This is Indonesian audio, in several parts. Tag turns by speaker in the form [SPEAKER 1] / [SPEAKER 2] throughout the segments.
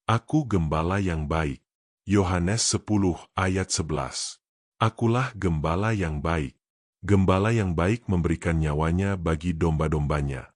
[SPEAKER 1] Aku gembala yang baik. Yohanes 10 ayat 11. Akulah gembala yang baik. Gembala yang baik memberikan nyawanya bagi domba-dombanya.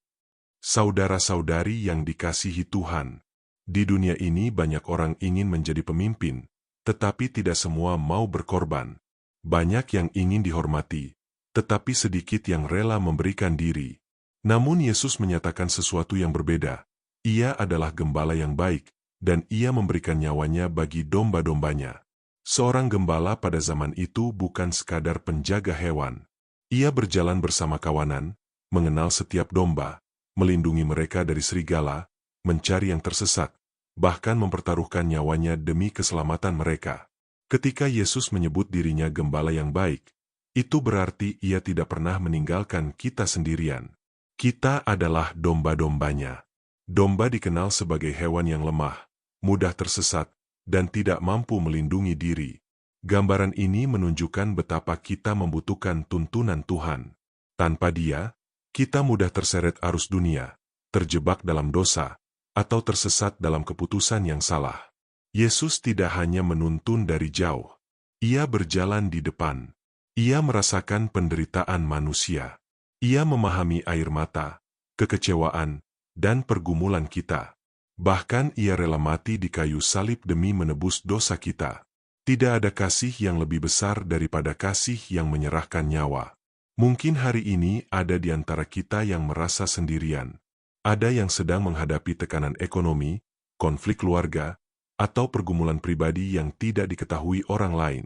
[SPEAKER 1] Saudara-saudari yang dikasihi Tuhan, di dunia ini banyak orang ingin menjadi pemimpin, tetapi tidak semua mau berkorban. Banyak yang ingin dihormati, tetapi sedikit yang rela memberikan diri. Namun Yesus menyatakan sesuatu yang berbeda. Ia adalah gembala yang baik, dan ia memberikan nyawanya bagi domba-dombanya. Seorang gembala pada zaman itu bukan sekadar penjaga hewan. Ia berjalan bersama kawanan, mengenal setiap domba, melindungi mereka dari serigala, mencari yang tersesat, bahkan mempertaruhkan nyawanya demi keselamatan mereka. Ketika Yesus menyebut dirinya gembala yang baik, itu berarti ia tidak pernah meninggalkan kita sendirian. Kita adalah domba-dombanya. Domba dikenal sebagai hewan yang lemah, mudah tersesat, dan tidak mampu melindungi diri. Gambaran ini menunjukkan betapa kita membutuhkan tuntunan Tuhan. Tanpa Dia, kita mudah terseret arus dunia, terjebak dalam dosa, atau tersesat dalam keputusan yang salah. Yesus tidak hanya menuntun dari jauh. Ia berjalan di depan. Ia merasakan penderitaan manusia. Ia memahami air mata, kekecewaan, dan pergumulan kita. Bahkan ia rela mati di kayu salib demi menebus dosa kita. Tidak ada kasih yang lebih besar daripada kasih yang menyerahkan nyawa. Mungkin hari ini ada di antara kita yang merasa sendirian. Ada yang sedang menghadapi tekanan ekonomi, konflik keluarga, atau pergumulan pribadi yang tidak diketahui orang lain.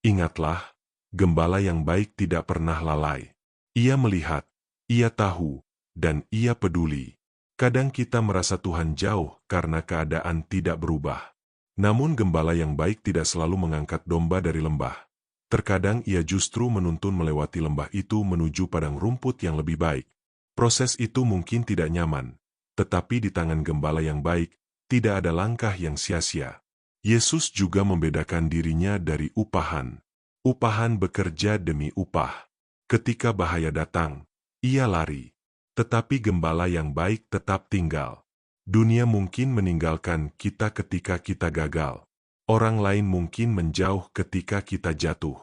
[SPEAKER 1] Ingatlah, gembala yang baik tidak pernah lalai. Ia melihat, ia tahu, dan ia peduli. Kadang kita merasa Tuhan jauh karena keadaan tidak berubah. Namun gembala yang baik tidak selalu mengangkat domba dari lembah. Terkadang ia justru menuntun melewati lembah itu menuju padang rumput yang lebih baik. Proses itu mungkin tidak nyaman, tetapi di tangan gembala yang baik, tidak ada langkah yang sia-sia. Yesus juga membedakan dirinya dari upahan. Upahan bekerja demi upah. Ketika bahaya datang, ia lari. Tetapi gembala yang baik tetap tinggal. Dunia mungkin meninggalkan kita ketika kita gagal. Orang lain mungkin menjauh ketika kita jatuh.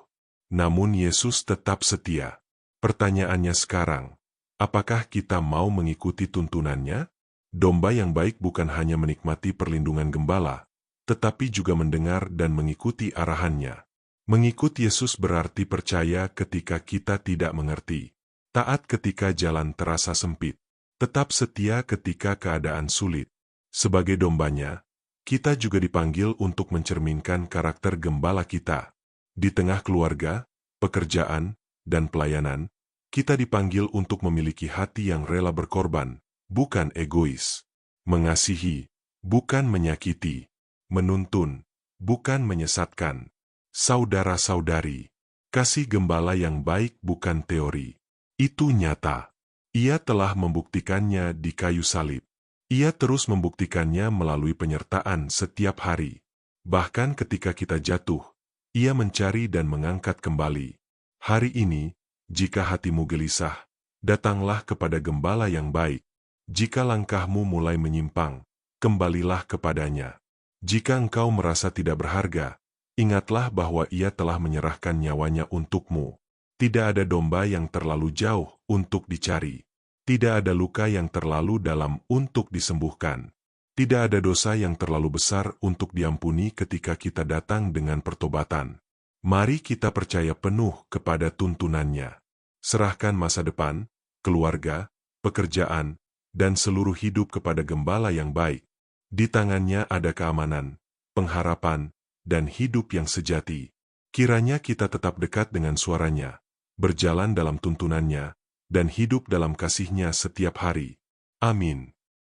[SPEAKER 1] Namun Yesus tetap setia. Pertanyaannya sekarang, apakah kita mau mengikuti tuntunannya? Domba yang baik bukan hanya menikmati perlindungan gembala, tetapi juga mendengar dan mengikuti arahannya. Mengikut Yesus berarti percaya ketika kita tidak mengerti. Taat ketika jalan terasa sempit. Tetap setia ketika keadaan sulit. Sebagai dombanya, kita juga dipanggil untuk mencerminkan karakter gembala kita. Di tengah keluarga, pekerjaan, dan pelayanan, kita dipanggil untuk memiliki hati yang rela berkorban, bukan egois. Mengasihi, bukan menyakiti. Menuntun, bukan menyesatkan. Saudara-saudari, kasih gembala yang baik bukan teori. Itu nyata. Ia telah membuktikannya di kayu salib. Ia terus membuktikannya melalui penyertaan setiap hari. Bahkan ketika kita jatuh, ia mencari dan mengangkat kembali. Hari ini, jika hatimu gelisah, datanglah kepada gembala yang baik. Jika langkahmu mulai menyimpang, kembalilah kepadanya. Jika engkau merasa tidak berharga, ingatlah bahwa ia telah menyerahkan nyawanya untukmu. Tidak ada domba yang terlalu jauh untuk dicari. Tidak ada luka yang terlalu dalam untuk disembuhkan. Tidak ada dosa yang terlalu besar untuk diampuni ketika kita datang dengan pertobatan. Mari kita percaya penuh kepada tuntunannya. Serahkan masa depan, keluarga, pekerjaan, dan seluruh hidup kepada gembala yang baik. Di tangannya ada keamanan, pengharapan, dan hidup yang sejati. Kiranya kita tetap dekat dengan suaranya, berjalan dalam tuntunannya, dan hidup dalam kasih-Nya setiap hari. Amin.